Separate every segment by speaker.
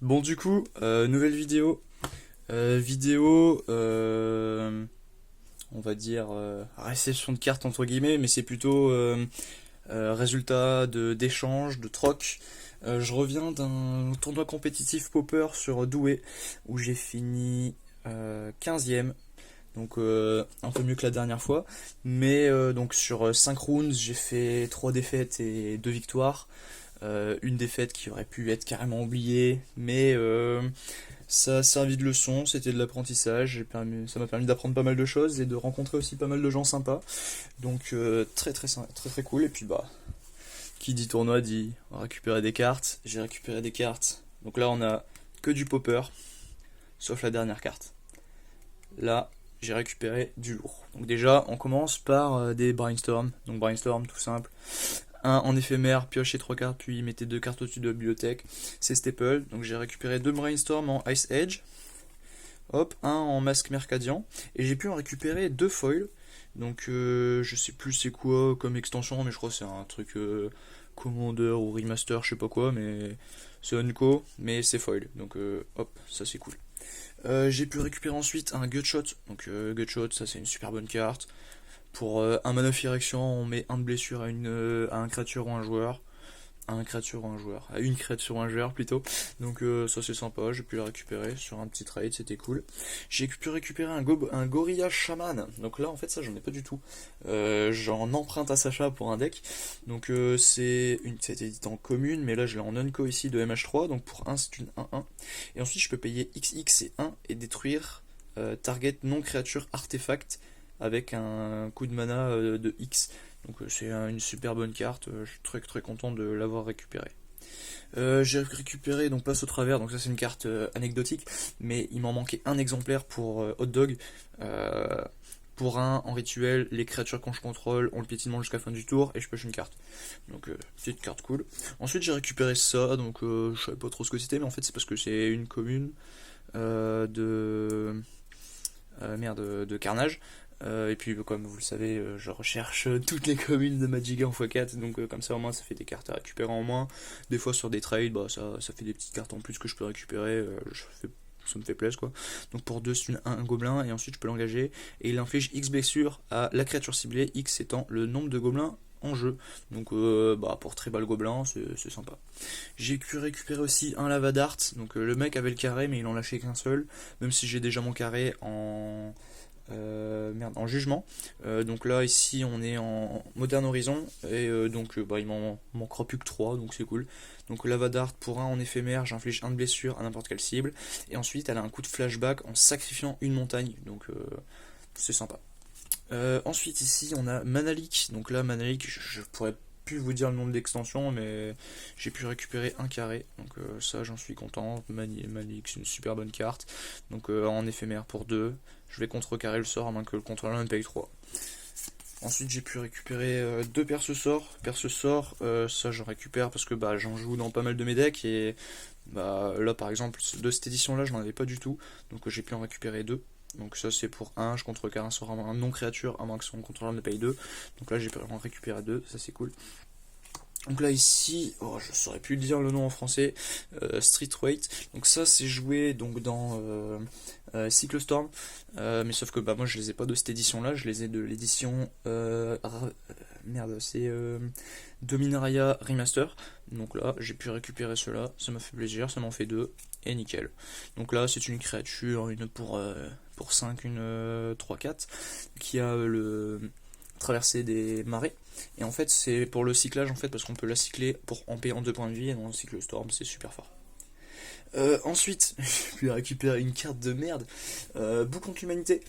Speaker 1: Bon du coup, nouvelle vidéo. Vidéo, on va dire réception de cartes entre guillemets, mais c'est plutôt résultat d'échange, de troc. Je reviens d'un tournoi compétitif Popper sur Douai où j'ai fini 15e, donc un peu mieux que la dernière fois. Mais donc sur 5 rounds, j'ai fait 3 défaites et 2 victoires. Une défaite qui aurait pu être carrément oubliée, mais ça a servi de leçon, c'était de l'apprentissage, ça m'a permis d'apprendre pas mal de choses et de rencontrer aussi pas mal de gens sympas. Donc très très cool. Et puis bah, qui dit tournoi dit récupérer des cartes. J'ai récupéré des cartes. Donc là on a que du popper, sauf la dernière carte. Là j'ai récupéré du lourd. Donc déjà on commence par des brainstorm. Donc brainstorm tout simple. Un en éphémère, piochez 3 cartes, puis mettez 2 cartes au-dessus de la bibliothèque. C'est staple. Donc j'ai récupéré 2 brainstorm en Ice Edge. Hop, un en masque mercadian. Et j'ai pu en récupérer 2 foils. Donc je sais plus c'est quoi comme extension, mais je crois que c'est un truc Commander ou Remaster, je sais pas quoi, mais c'est Unco, mais c'est foil. Donc hop, ça c'est cool. J'ai pu récupérer ensuite un Gutshot. Donc Gutshot, ça c'est une super bonne carte. Pour un mana of Erection, on met un de blessure à un créature ou un joueur. À un créature ou un joueur. À une créature ou un joueur plutôt. Donc ça c'est sympa, j'ai pu le récupérer sur un petit trade, c'était cool. J'ai pu récupérer un Gorilla Shaman. Donc là en fait ça j'en ai pas du tout. J'en emprunte à Sacha pour un deck. Donc c'était édité en commune, mais là je l'ai en unco ici de MH3. Donc pour 1 c'est une 1-1. Et ensuite je peux payer XX et 1 et détruire target non créature artefact avec un coup de mana de X. Donc c'est une super bonne carte, je suis très très content de l'avoir récupérée. J'ai récupéré donc Passe au travers, donc ça c'est une carte anecdotique, mais il m'en manquait un exemplaire pour Hot Dog. Euh, pour un en rituel, les créatures quand je contrôle ont le piétinement jusqu'à la fin du tour et je pioche une carte. Donc petite carte cool. Ensuite j'ai récupéré ça, donc je savais pas trop ce que c'était, mais en fait c'est parce que c'est une commune de de Carnage. Et puis comme vous le savez, je recherche toutes les communes de Magiga en x4, donc comme ça au moins ça fait des cartes à récupérer en moins. Des fois sur des trades, bah, ça fait des petites cartes en plus que je peux récupérer, ça me fait plaisir quoi. Donc pour 2 c'est un gobelin et ensuite je peux l'engager et il inflige X blessure à la créature ciblée, X étant le nombre de gobelins en jeu. Donc bah, pour très bas le gobelin, c'est sympa. J'ai pu récupérer aussi un Lavadart, donc le mec avait le carré mais il en lâchait qu'un seul, même si j'ai déjà mon carré en jugement. Donc là ici on est en Modern Horizon et donc bah, il m'en manquera plus que 3 donc c'est cool. Donc Lavadart pour un en éphémère, j'inflige un de blessure à n'importe quelle cible et ensuite elle a un coup de flashback en sacrifiant une montagne donc c'est sympa. Ensuite ici on a Manalik, donc là Manalik je pourrais plus vous dire le nom de l'extension mais j'ai pu récupérer un carré donc ça j'en suis content. Manalik c'est une super bonne carte donc en éphémère pour 2 je vais contrecarrer le sort à moins que le contrôleur me paye 3. Ensuite j'ai pu récupérer 2 perce-sort, ça je récupère parce que bah, j'en joue dans pas mal de mes decks et bah, là par exemple de cette édition là je n'en avais pas du tout donc j'ai pu en récupérer 2. Donc ça c'est pour un, je contrecarre un sort à un non créature à moins que son contrôleur me paye 2. Donc là j'ai pu en récupérer 2, ça c'est cool. Donc là ici, oh, je saurais plus dire le nom en français, Street Weight. Donc ça c'est joué donc dans Cyclostorm, mais sauf que bah moi je les ai pas de cette édition là, je les ai de l'édition merde c'est Dominaria Remaster. Donc là j'ai pu récupérer cela, ça m'a fait plaisir, ça m'en fait 2 et nickel. Donc là c'est une créature, une pour 5, une 3-4 qui a le traverser des marées. Et en fait, c'est pour le cyclage, en fait, parce qu'on peut la cycler en payant 2 points de vie, et dans le cycle Storm, c'est super fort. Ensuite, je vais récupérer une carte de merde, Bout contre l'humanité.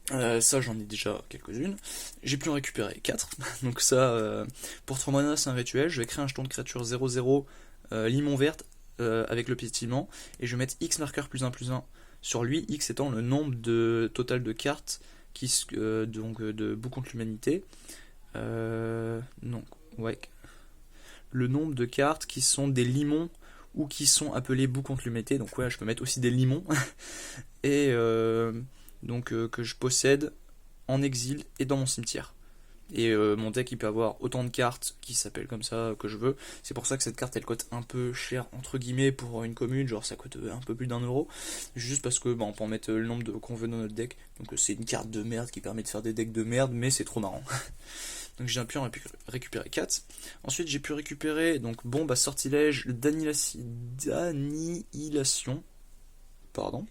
Speaker 1: Ça, j'en ai déjà quelques-unes. J'ai pu en récupérer 4. Donc ça, pour 3 mana, c'est un rituel. Je vais créer un jeton de créature 0-0, limon verte, avec le pétillement, et je vais mettre X marqueur +1/+1 sur lui, X étant le nombre total de cartes donc de Bout contre l'humanité. Non, ouais. Le nombre de cartes qui sont des limons ou qui sont appelés Bout contre l'humanité. Donc ouais, je peux mettre aussi des limons. et donc que je possède en exil et dans mon cimetière. Et mon deck il peut avoir autant de cartes qui s'appellent comme ça que je veux. C'est pour ça que cette carte elle coûte un peu cher entre guillemets pour une commune, genre ça coûte un peu plus d'1 euro. Juste parce que on peut en mettre le nombre qu'on veut dans notre deck. Donc c'est une carte de merde qui permet de faire des decks de merde, mais c'est trop marrant. Donc j'ai pu en récupérer 4. Ensuite j'ai pu récupérer donc bombe à sortilège d'annihilation. Pardon.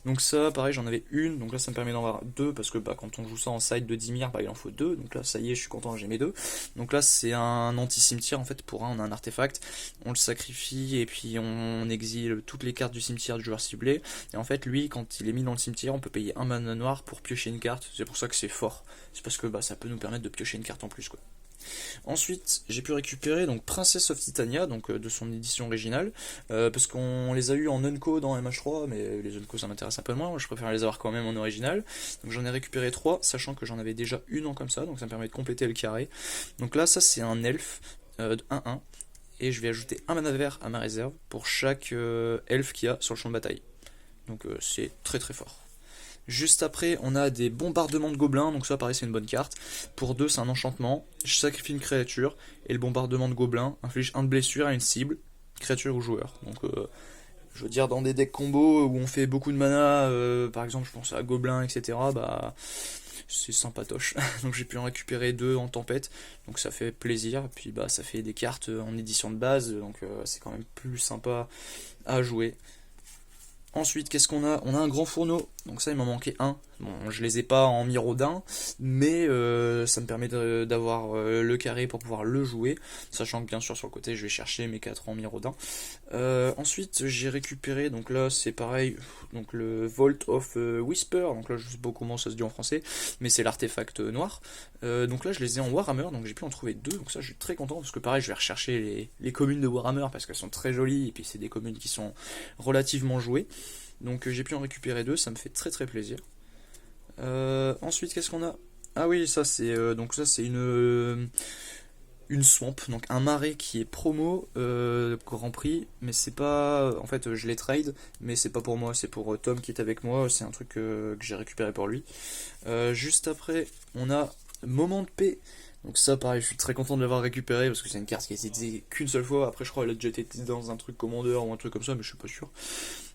Speaker 1: Donc ça, pareil, j'en avais une. Donc là, ça me permet d'en avoir deux. Parce que quand on joue ça en side de Dimir, il en faut deux. Donc là, ça y est, je suis content, j'ai mes deux. Donc là, c'est un anti-cimetière. En fait, pour un, on a un artefact. On le sacrifie et puis on exile toutes les cartes du cimetière du joueur ciblé. Et en fait, lui, quand il est mis dans le cimetière, on peut payer un mana noir pour piocher une carte. C'est pour ça que c'est fort. C'est parce que ça peut nous permettre de piocher une carte en plus, quoi. Ensuite, j'ai pu récupérer donc Princess of Titania, donc de son édition originale, parce qu'on les a eu en Unco dans MH3, mais les Unco ça m'intéresse un peu moins, moi je préfère les avoir quand même en original. Donc j'en ai récupéré 3, sachant que j'en avais déjà une en comme ça, donc ça me permet de compléter le carré. Donc là, ça c'est un elfe de 1-1, et je vais ajouter un mana vert à ma réserve pour chaque elfe qu'il y a sur le champ de bataille. Donc c'est très très fort. Juste après, on a des bombardements de gobelins, donc ça pareil c'est une bonne carte. Pour 2 c'est un enchantement, je sacrifie une créature, et le bombardement de gobelins inflige 1 de blessure à une cible, créature ou joueur. Donc je veux dire dans des decks combo où on fait beaucoup de mana, par exemple je pense à gobelins, etc. C'est sympatoche. Donc j'ai pu en récupérer 2 en tempête, donc ça fait plaisir, et puis ça fait des cartes en édition de base, donc c'est quand même plus sympa à jouer. Ensuite, qu'est-ce qu'on a? On a un grand fourneau, donc ça il m'en manquait un. Bon, je les ai pas en miraudin, mais ça me permet d'avoir le carré pour pouvoir le jouer, sachant que bien sûr sur le côté je vais chercher mes 4 en miraudin. Ensuite j'ai récupéré, donc là c'est pareil, donc le Vault of Whisper, donc là je sais pas comment ça se dit en français, mais c'est l'artefact noir. Donc là je les ai en Warhammer, donc j'ai pu en trouver 2, donc ça je suis très content, parce que pareil je vais rechercher les communes de Warhammer, parce qu'elles sont très jolies, et puis c'est des communes qui sont relativement jouées. Donc j'ai pu en récupérer 2, ça me fait très très plaisir. Ensuite, qu'est-ce qu'on a? Ah oui, ça c'est une swamp, donc un marais qui est promo Grand Prix, mais c'est pas, en fait je l'ai trade, mais c'est pas pour moi, c'est pour Tom qui est avec moi, c'est un truc que j'ai récupéré pour lui. Juste après, on a Moment de paix. Donc ça pareil, je suis très content de l'avoir récupéré parce que c'est une carte qui a été utilisée qu'une seule fois. Après je crois qu'elle a déjà été utilisée dans un truc commandeur ou un truc comme ça, mais je suis pas sûr.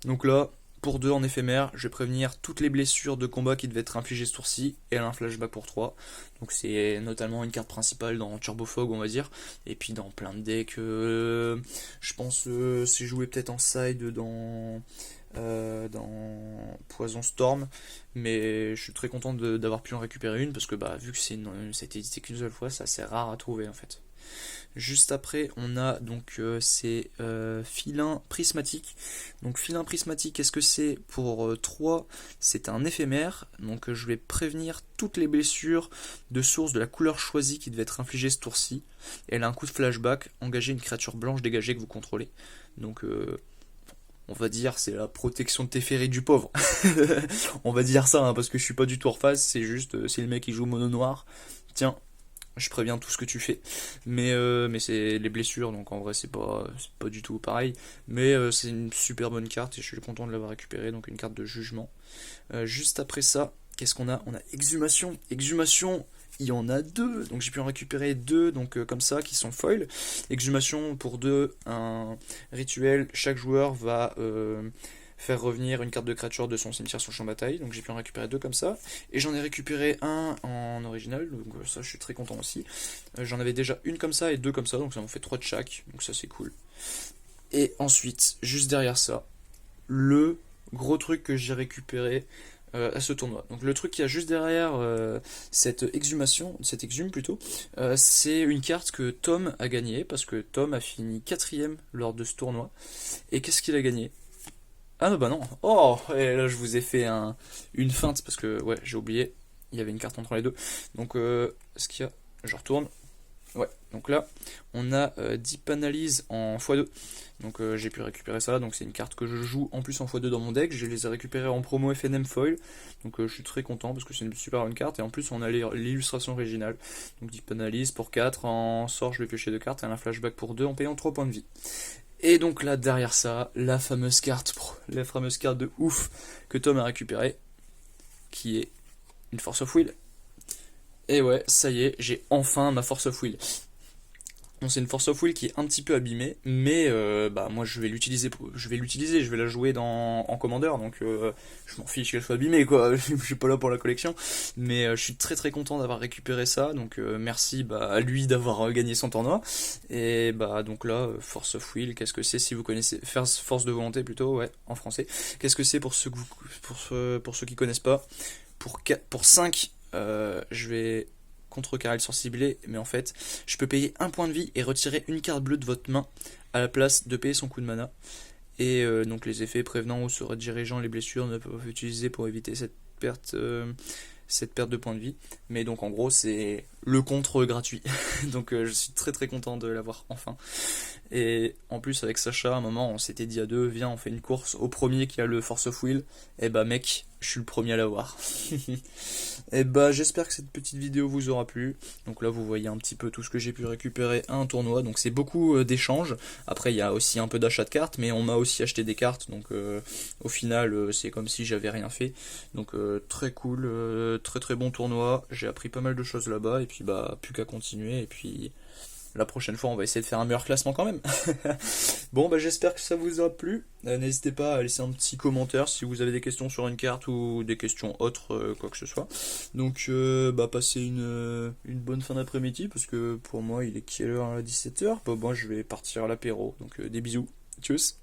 Speaker 1: Donc là, pour 2 en éphémère, je vais prévenir toutes les blessures de combat qui devaient être infligées ce tour-ci, et elle a un flashback pour 3. Donc c'est notamment une carte principale dans Turbo Fog, on va dire, et puis dans plein de decks, je pense c'est joué peut-être en side dans Poison Storm, mais je suis très content d'avoir pu en récupérer une, parce que vu que ça a été édité qu'une seule fois, c'est assez rare à trouver en fait. Juste après, on a donc ces filins prismatiques. Donc filin prismatique, qu'est-ce que c'est? Pour 3, c'est un éphémère. Donc je vais prévenir toutes les blessures de source de la couleur choisie qui devait être infligée ce tour-ci. Elle a un coup de flashback, engager une créature blanche dégagée que vous contrôlez. Donc on va dire c'est la protection de Teferi du pauvre. On va dire ça, parce que je suis pas du tout en face, c'est juste si le mec il joue mono noir, tiens, je préviens tout ce que tu fais, mais c'est les blessures, donc en vrai c'est pas du tout pareil, mais c'est une super bonne carte et je suis content de l'avoir récupérée, donc une carte de jugement. Juste après ça, qu'est-ce qu'on a? On a exhumation, il y en a 2, donc j'ai pu en récupérer 2, donc comme ça, qui sont foil. Exhumation pour 2, un rituel, chaque joueur va faire revenir une carte de créature de son cimetière sur le champ de bataille, donc j'ai pu en récupérer 2 comme ça, et j'en ai récupéré un en original, donc ça je suis très content aussi. J'en avais déjà une comme ça et 2 comme ça, donc ça m'en fait 3 de chaque, donc ça c'est cool. Et ensuite, juste derrière ça, le gros truc que j'ai récupéré à ce tournoi. Donc le truc qu'il y a juste derrière cette exhume plutôt, c'est une carte que Tom a gagnée, parce que Tom a fini 4ème lors de ce tournoi. Et qu'est-ce qu'il a gagné? Ah non, bah non. Oh, et là je vous ai fait une feinte parce que ouais, j'ai oublié, il y avait une carte entre les deux. Donc ce qu'il y a, je retourne. Ouais, donc là on a Deep Analyse en x2. Donc j'ai pu récupérer ça, donc c'est une carte que je joue en plus en x2 dans mon deck. Je les ai récupérés en promo FNM Foil, donc je suis très content parce que c'est une super bonne carte. Et en plus on a l'illustration originale. Donc Deep Analyse pour 4, en sort je vais piocher 2 cartes et un flashback pour 2 en payant 3 points de vie. Et donc là derrière ça, la fameuse carte de ouf que Tom a récupérée, qui est une Force of Will. Et ouais, ça y est, j'ai enfin ma Force of Will. Bon, c'est une Force of Will qui est un petit peu abîmée, mais bah moi je vais l'utiliser, je vais la jouer en commandeur, donc je m'en fiche qu'elle soit abîmée quoi. Je suis pas là pour la collection, mais je suis très très content d'avoir récupéré ça, donc merci bah, à lui d'avoir gagné son tournoi. Et bah donc là, Force of Will, qu'est-ce que c'est si vous connaissez, Force de volonté plutôt, ouais, en français. Qu'est-ce que c'est pour ceux pour ceux qui connaissent pas? Pour 5, je vais contrecarrer le sort ciblé, mais en fait, je peux payer un point de vie et retirer une carte bleue de votre main à la place de payer son coup de mana. Et donc les effets prévenant ou se redirigeant les blessures ne peuvent être utilisés pour éviter cette perte de points de vie. Mais donc en gros c'est le contre gratuit. Donc je suis très très content de l'avoir enfin. Et en plus avec Sacha, à un moment on s'était dit à deux, viens on fait une course au premier qui a le Force of Will. Et bah mec, je suis le premier à l'avoir. Et bah j'espère que cette petite vidéo vous aura plu. Donc là vous voyez un petit peu tout ce que j'ai pu récupérer à un tournoi. Donc c'est beaucoup d'échanges. Après il y a aussi un peu d'achat de cartes, mais on m'a aussi acheté des cartes. Donc au final c'est comme si j'avais rien fait. Donc très cool, très très bon tournoi. J'ai appris pas mal de choses là-bas. Et puis bah plus qu'à continuer. Et puis la prochaine fois, on va essayer de faire un meilleur classement quand même. Bon, bah j'espère que ça vous a plu. N'hésitez pas à laisser un petit commentaire si vous avez des questions sur une carte ou des questions autres, quoi que ce soit. Donc, bah passez une bonne fin d'après-midi parce que pour moi, il est quelle heure à 17h? Bah, moi, je vais partir à l'apéro. Donc, des bisous. Tchuss.